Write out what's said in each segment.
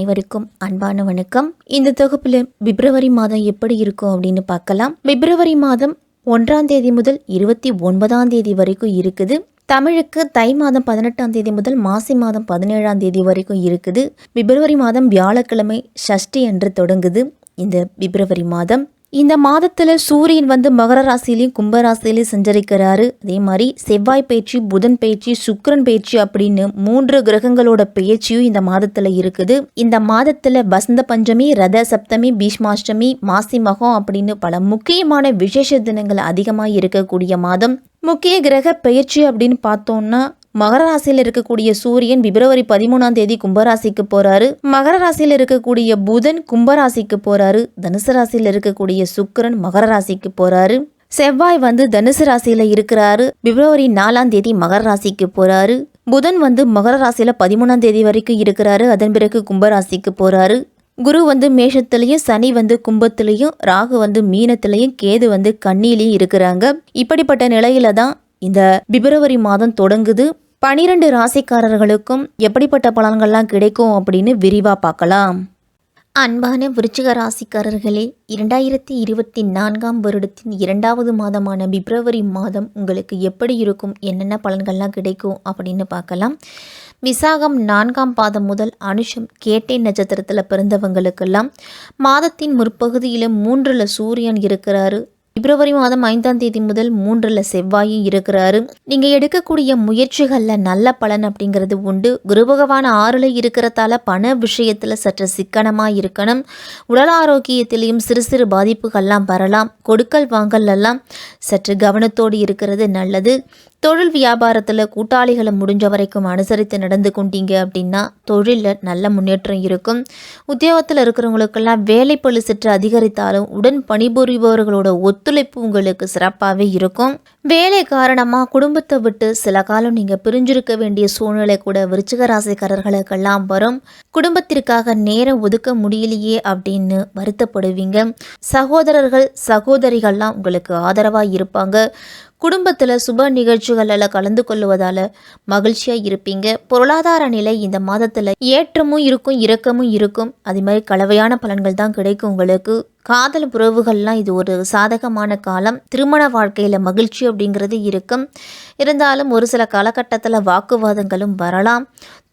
அனைவருக்கும் அன்பான வணக்கம். இந்த தொகுப்பில் பிப்ரவரி மாதம் எப்படி இருக்கும் அப்படின்னு பார்க்கலாம். பிப்ரவரி மாதம் 1ஆம் தேதி முதல் 29ஆம் தேதி வரைக்கும் இருக்குது. தமிழுக்கு தை மாதம் 18ஆம் தேதி முதல் மாசி மாதம் 17ஆம் தேதி வரைக்கும் இருக்குது. பிப்ரவரி மாதம் வியாழக்கிழமை சஷ்டி என்று தொடங்குது. இந்த பிப்ரவரி மாதம் இந்த மாதத்தில் சூரியன் மகர ராசிலையும் கும்பராசிலையும் சஞ்சரிக்கிறாரு. அதே மாதிரி செவ்வாய் பயிற்சி, புதன் பயிற்சி, சுக்கிரன் பயிற்சி அப்படின்னு 3 கிரகங்களோட பயிற்சியும் இந்த மாதத்தில் இருக்குது. இந்த மாதத்தில் வசந்த பஞ்சமி, ரத சப்தமி, பீஷ்மாஷ்டமி, மாசி மகம் அப்படின்னு பல முக்கியமான விசேஷ தினங்கள் அதிகமாக இருக்கக்கூடிய மாதம். முக்கிய கிரக பயிற்சி அப்படின்னு பார்த்தோம்னா மகர ராசியில் இருக்கக்கூடிய சூரியன் பிப்ரவரி 13ஆம் தேதி கும்பராசிக்கு போறாரு. மகர ராசியில் இருக்கக்கூடிய புதன் கும்பராசிக்கு போறாரு. தனுசு ராசியில் இருக்கக்கூடிய சுக்கிரன் மகர ராசிக்கு போறாரு. செவ்வாய் தனுசு ராசியில இருக்கிறாரு. பிப்ரவரி 4ஆம் தேதி மகர ராசிக்கு போறாரு. புதன் மகர ராசியில 13ஆம் தேதி வரைக்கும் இருக்கிறாரு. அதன் பிறகு கும்பராசிக்கு போறாரு. குரு மேஷத்திலையும், சனி கும்பத்திலையும், ராகு மீனத்திலையும், கேது கன்னியிலையும் இருக்கிறாங்க. இப்படிப்பட்ட நிலையில தான் இந்த பிப்ரவரி மாதம் தொடங்குது. 12 ராசிக்காரர்களுக்கும் எப்படிப்பட்ட பலன்கள்லாம் கிடைக்கும் அப்படின்னு விரிவா பார்க்கலாம். அன்பான விருச்சிக ராசிக்காரர்களே, 2024ஆம் வருடத்தின் 2வது மாதமான பிப்ரவரி மாதம் உங்களுக்கு எப்படி இருக்கும், என்னென்ன பலன்கள்லாம் கிடைக்கும் அப்படின்னு பார்க்கலாம். விசாகம் 4ஆம் பாதம் முதல் அனுஷம் கேட்டை நட்சத்திரத்தில் பிறந்தவங்களுக்கெல்லாம் மாதத்தின் முற்பகுதியில் 3ல் சூரியன் இருக்கிறாரு. பிப்ரவரி மாதம் 5ஆம் தேதி முதல் 3ல் செவ்வாயும் இருக்கிறாரு. நீங்கள் எடுக்கக்கூடிய முயற்சிகளில் நல்ல பலன் அப்படிங்கிறது உண்டு. குரு பகவான் 6ல் இருக்கிறதால பண விஷயத்தில் சற்று சிக்கனமாக இருக்கணும். உடல் ஆரோக்கியத்திலையும் சிறு சிறு பாதிப்புகள்லாம் வரலாம். கொடுக்கல் வாங்கல் எல்லாம் சற்று கவனத்தோடு இருக்கிறது நல்லது. தொழில் வியாபாரத்தில் கூட்டாளிகளை முடிஞ்ச வரைக்கும் அனுசரித்து நடந்து கொண்டீங்க அப்படின்னா தொழிலில் நல்ல முன்னேற்றம் இருக்கும். உத்தியோகத்தில் இருக்கிறவங்களுக்கெல்லாம் வேலைப்பளு சற்று அதிகரித்தாலும் உடன் பணிபுரிபவர்களோட ஒத்துழைப்பு உங்களுக்கு சிறப்பாகவே இருக்கும். வேலை காரணமாக குடும்பத்தை விட்டு சில காலம் நீங்கள் பிரிஞ்சிருக்க வேண்டிய சூழ்நிலை கூட விருச்சிக ராசிக்காரர்களுக்கெல்லாம் வரும். குடும்பத்திற்காக நேரம் ஒதுக்க முடியலையே அப்படின்னு வருத்தப்படுவீங்க. சகோதரர்கள் சகோதரிகள்லாம் உங்களுக்கு ஆதரவாக இருப்பாங்க. குடும்பத்தில் சுப நிகழ்ச்சிகளில் கலந்து கொள்வதால் மகிழ்ச்சியாக இருப்பீங்க. பொருளாதார நிலை இந்த மாதத்தில் ஏற்றமும் இருக்கும், இறக்கமும் இருக்கும். அதே மாதிரி கலவையான பலன்கள் தான் கிடைக்கும் உங்களுக்கு. காதல் உறவுகள்லாம் இது ஒரு சாதகமான காலம். திருமண வாழ்க்கையில் மகிழ்ச்சி அப்படிங்கிறது இருக்கும். இருந்தாலும் ஒரு சில காலகட்டத்தில் வாக்குவாதங்களும் வரலாம்.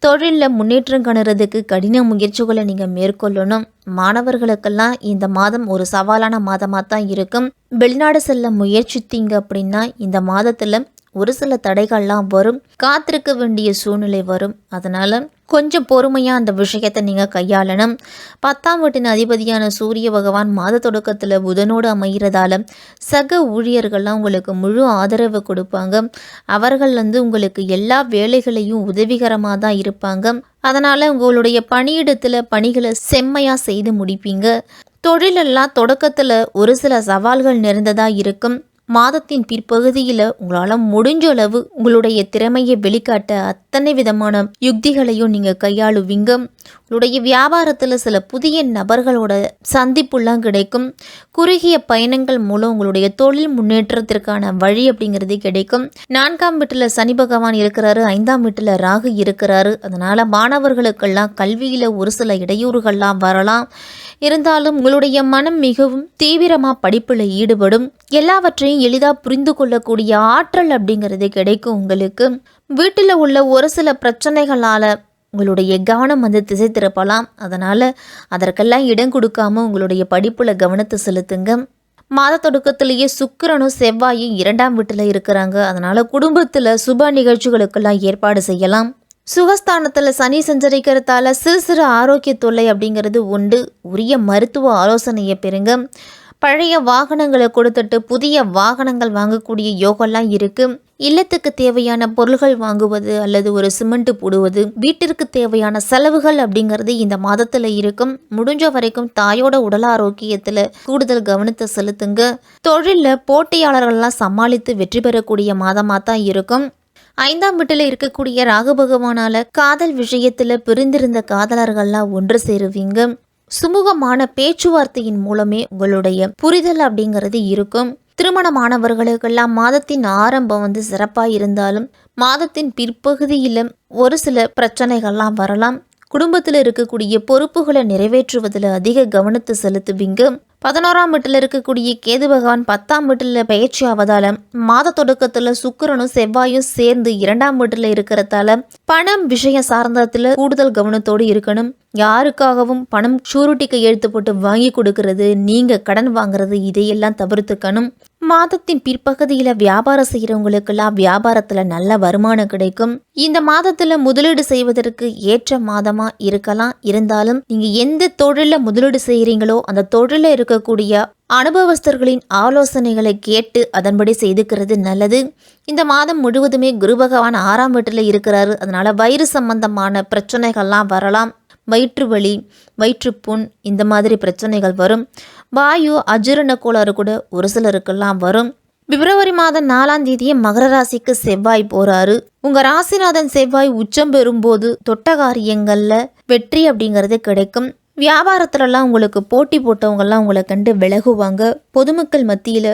தொழிலில் முன்னேற்றம் காணுறதுக்கு கடின முயற்சிகளை நீங்கள் மேற்கொள்ளணும். மாணவர்களுக்கெல்லாம் இந்த மாதம் ஒரு சவாலான மாதமாக தான் இருக்கும். வெளிநாடு செல்ல முயற்சித்தீங்க அப்படின்னா இந்த மாதத்தில் ஒரு சில தடைகள்லாம் வரும். காத்திருக்க வேண்டிய சூழ்நிலை வரும். அதனால் கொஞ்சம் பொறுமையாக அந்த விஷயத்தை நீங்கள் கையாளணும். 10ஆம் வீட்டின் அதிபதியான சூரிய பகவான் மாத தொடக்கத்தில் புதனோடு அமைகிறதால சக ஊழியர்கள்லாம் உங்களுக்கு முழு ஆதரவு கொடுப்பாங்க. அவர்கள் உங்களுக்கு எல்லா வேலைகளையும் உதவிகரமாக தான் இருப்பாங்க. அதனால் உங்களுடைய பணியிடத்தில் பணிகளை செம்மையாக செய்து முடிப்பீங்க. தொழிலெல்லாம் தொடக்கத்தில் ஒரு சில சவால்கள் நிறைந்ததாக இருக்கும். மாதத்தின் பிற்பகுதியில் உங்களால் முடிஞ்ச அளவு உங்களுடைய திறமையை வெளிக்காட்ட அத்தனை விதமான யுக்திகளையும் நீங்கள் கையாளுவீங்க. உங்களுடைய வியாபாரத்தில் சில புதிய நபர்களோட சந்திப்புலாம் கிடைக்கும். குறுகிய பயணங்கள் மூலம் உங்களுடைய தொழில் முன்னேற்றத்திற்கான வழி அப்படிங்கிறது கிடைக்கும். 4ஆம் வீட்டில் சனி பகவான் இருக்கிறாரு. 5ஆம் வீட்டில் ராகு இருக்கிறாரு. அதனால் மாணவர்களுக்கெல்லாம் கல்வியில் ஒரு சில இடையூறுகள்லாம் வரலாம். இருந்தாலும் உங்களுடைய மனம் மிகவும் தீவிரமாக படிப்பில் ஈடுபடும். எல்லாவற்றையும் எளிதாக புரிந்து கொள்ளக்கூடிய ஆற்றல் அப்படிங்கிறது கிடைக்கும் உங்களுக்கு. வீட்டில் உள்ள ஒரு சில பிரச்சனைகளால் உங்களுடைய கவனம் திசை திருப்பலாம். அதனால் அதற்கெல்லாம் இடம் கொடுக்காம உங்களுடைய படிப்பில் கவனத்தை செலுத்துங்க. மாத தொடக்கத்திலேயே சுக்கிரனும் செவ்வாயும் 2ஆம் வீட்டில் இருக்கிறாங்க. அதனால் குடும்பத்தில் சுப நிகழ்ச்சிகளுக்கெல்லாம் ஏற்பாடு செய்யலாம். சுகஸ்தானத்தில் சனி சஞ்சரிக்கிறதால சிறு சிறு ஆரோக்கிய தொல்லை அப்படிங்கிறது உண்டு. உரிய மருத்துவ ஆலோசனையை பெறுங்க. பழைய வாகனங்களை கொடுத்துட்டு புதிய வாகனங்கள் வாங்கக்கூடிய யோகம்லாம் இருக்குது. இல்லத்துக்கு தேவையான பொருள்கள் வாங்குவது அல்லது ஒரு சிமெண்ட் போடுவது, வீட்டிற்கு தேவையான செலவுகள் அப்படிங்கிறது இந்த மாதத்தில் இருக்கும். முடிஞ்ச வரைக்கும் தாயோட உடல் ஆரோக்கியத்தில் கூடுதல் கவனத்தை செலுத்துங்க. தொழிலில் போட்டியாளர்கள்லாம் சமாளித்து வெற்றி பெறக்கூடிய மாதமாக தான் இருக்கும். 5ஆம் வீட்டில் இருக்கக்கூடிய ராகு பகவானால காதல் விஷயத்தில் பிரிந்திருந்த காதலர்கள்லாம் ஒன்று சேருவீங்க. சுமூகமான பேச்சுவார்த்தையின் மூலமே உங்களுடைய புரிதல் அப்படிங்கிறது இருக்கும். திருமணமானவர்களுக்கெல்லாம் மாதத்தின் ஆரம்பம் சிறப்பாக இருந்தாலும் மாதத்தின் பிற்பகுதியில் ஒரு சில பிரச்சனைகள்லாம் வரலாம். குடும்பத்தில் இருக்கக்கூடிய பொறுப்புகளை நிறைவேற்றுவதில் அதிக கவனத்தை செலுத்துவீங்க. 11ஆம் வீட்டில் இருக்கக்கூடிய கேது பகவான் 10ஆம் வீட்டில் பயிற்சி ஆவதால் மாத தொடக்கத்தில் சுக்கிரனும் செவ்வாயும் சேர்ந்து 2ஆம் வீட்டில் இருக்கிறதால பணம் விஷயம் சார்ந்ததில் கூடுதல் கவனத்தோடு இருக்கணும். யாருக்காகவும் பணம் ஷூரிட்டி கையெழுத்து போட்டு வாங்கி கொடுக்கறது, நீங்கள் கடன் வாங்குறது, இதையெல்லாம் தவிர்த்துக்கணும். மாதத்தின் பிற்பகுதியில் வியாபாரம் செய்கிறவங்களுக்கெல்லாம் வியாபாரத்தில் நல்ல வருமானம் கிடைக்கும். இந்த மாதத்தில் முதலீடு செய்வதற்கு ஏற்ற மாதமாக இருக்கலாம். இருந்தாலும் நீங்கள் எந்த தொழிலில் முதலீடு செய்கிறீங்களோ அந்த தொழிலில் இருக்கக்கூடிய அனுபவஸ்தர்களின் ஆலோசனைகளை கேட்டு அதன்படி செய்துக்கிறது நல்லது. இந்த மாதம் முழுவதுமே குரு பகவான் 6ஆம் வீட்டில் இருக்கிறாரு. அதனால வயிறு சம்பந்தமான பிரச்சனைகள்லாம் வரலாம். வயிற்று வலி, வயிற்றுப்புண், இந்த மாதிரி பிரச்சனைகள் வரும். வாயு அஜீரண கோளாறு கூட ஒரு சிலருக்கெல்லாம் வரும். பிப்ரவரி மாதம் 4ஆம் தேதியே மகர ராசிக்கு செவ்வாய் போறாரு. உங்க ராசிநாதன் செவ்வாய் உச்சம் பெறும்போது தொட்ட காரியங்களில் வெற்றி அப்படிங்கிறது கிடைக்கும். வியாபாரத்துலலாம் உங்களுக்கு போட்டி போட்டவங்கெல்லாம் உங்களை கண்டு விலகுவாங்க. பொதுமக்கள் மத்தியில்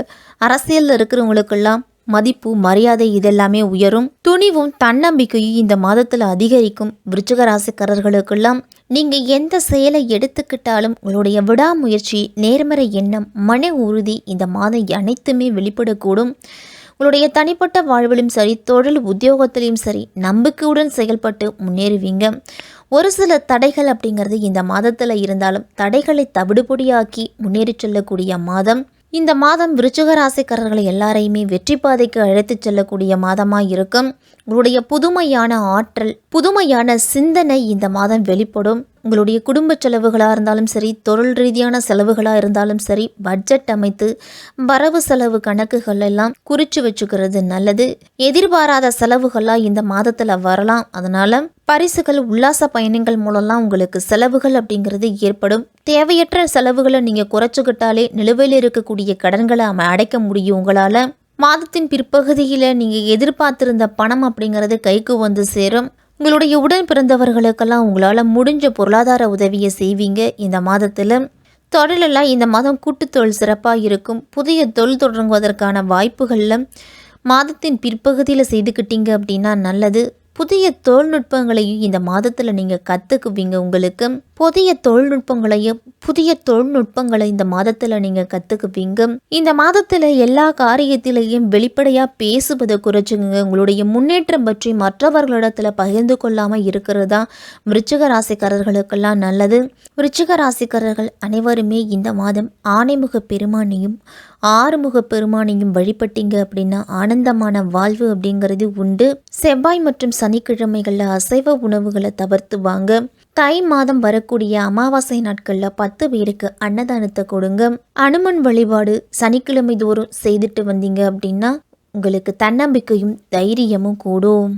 அரசியலில் இருக்கிறவங்களுக்கெல்லாம் மதிப்பு, மரியாதை இதெல்லாமே உயரும். துணிவும் தன்னம்பிக்கையும் இந்த மாதத்தில் அதிகரிக்கும். விருச்சிக ராசிக்காரர்களுக்கெல்லாம் நீங்கள் எந்த செயலை எடுத்துக்கிட்டாலும் உங்களுடைய விடாமுயற்சி, நேர்மறை எண்ணம், மன உறுதி இந்த மாதம் அனைத்துமே வெளிப்படக்கூடும். உங்களுடைய தனிப்பட்ட வாழ்விலும் சரி, தொழில் உத்தியோகத்திலையும் சரி, நம்பிக்கையுடன் செயல்பட்டு முன்னேறுவீங்க. ஒரு சில தடைகள் அப்படிங்கிறது இந்த மாதத்தில் இருந்தாலும் தடைகளை தவிடுபொடியாக்கி முன்னேறி செல்லக்கூடிய மாதம். இந்த மாதம் விருச்சிக ராசிக்காரர்களை எல்லாரையுமே வெற்றி பாதைக்கு அழைத்து செல்லக்கூடிய மாதமாக இருக்கும். உங்களுடைய புதுமையான ஆற்றல், புதுமையான சிந்தனை இந்த மாதம் வெளிப்படும். உங்களுடைய குடும்ப செலவுகளாக இருந்தாலும் சரி, தொழில் ரீதியான செலவுகளாக இருந்தாலும் சரி, பட்ஜெட் அமைத்து வரவு செலவு கணக்குகள் எல்லாம் குறித்து வச்சுக்கிறது நல்லது. எதிர்பாராத செலவுகளாக இந்த மாதத்தில் வரலாம். அதனால பரிசுகள், உல்லாச பயணங்கள் மூலம்லாம் உங்களுக்கு செலவுகள் அப்படிங்கிறது ஏற்படும். தேவையற்ற செலவுகளை நீங்கள் குறைச்சிக்கிட்டாலே நிலுவையில் இருக்கக்கூடிய கடன்களை அடைக்க முடியும் உங்களால். மாதத்தின் பிற்பகுதியில் நீங்கள் எதிர்பார்த்திருந்த பணம் அப்படிங்கிறது கைக்கு வந்து சேரும். உங்களுடைய உடன் பிறந்தவர்களுக்கெல்லாம் உங்களால் முடிஞ்ச பொருளாதார உதவியை செய்வீங்க. இந்த மாதத்தில் தொழிலெல்லாம் இந்த மாதம் கூட்டுத்தொழில் சிறப்பாக இருக்கும். புதிய தொழில் தொடங்குவதற்கான வாய்ப்புகளில் மாதத்தின் பிற்பகுதியில் செய்துக்கிட்டீங்க அப்படின்னா நல்லது. புதிய தொழில்நுட்பங்களையும் இந்த மாதத்தில் நீங்கள் கற்றுக்குவீங்க. உங்களுக்கு புதிய தொழில்நுட்பங்களை இந்த மாதத்தில் நீங்கள் கற்றுக்குவீங்க. இந்த மாதத்தில் எல்லா காரியத்திலையும் வெளிப்படையாக பேசுவதை குறைச்சுங்க. உங்களுடைய முன்னேற்றம் பற்றி மற்றவர்களிடத்தில் பகிர்ந்து கொள்ளாமல் இருக்கிறது தான் விருச்சிக ராசிக்காரர்களுக்கெல்லாம் நல்லது. விருச்சிக ராசிக்காரர்கள் அனைவருமே இந்த மாதம் ஆனைமுக பெருமானையும் ஆறுமுக பெருமானையும் வழிபட்டீங்க அப்படின்னா ஆனந்தமான வாழ்வு அப்படிங்கிறது உண்டு. செவ்வாய் மற்றும் சனிக்கிழமைகளில் அசைவ உணவுகளை தவிர்த்து வாங்க. தை மாதம் வரக்கூடிய அமாவாசை நாட்களில் 10 பேருக்கு அன்னதானத்தை கொடுங்க. அனுமன் வழிபாடு சனிக்கிழமை தோறும் செய்துட்டு வந்தீங்க அப்படின்னா உங்களுக்கு தன்னம்பிக்கையும் தைரியமும் கூடும்.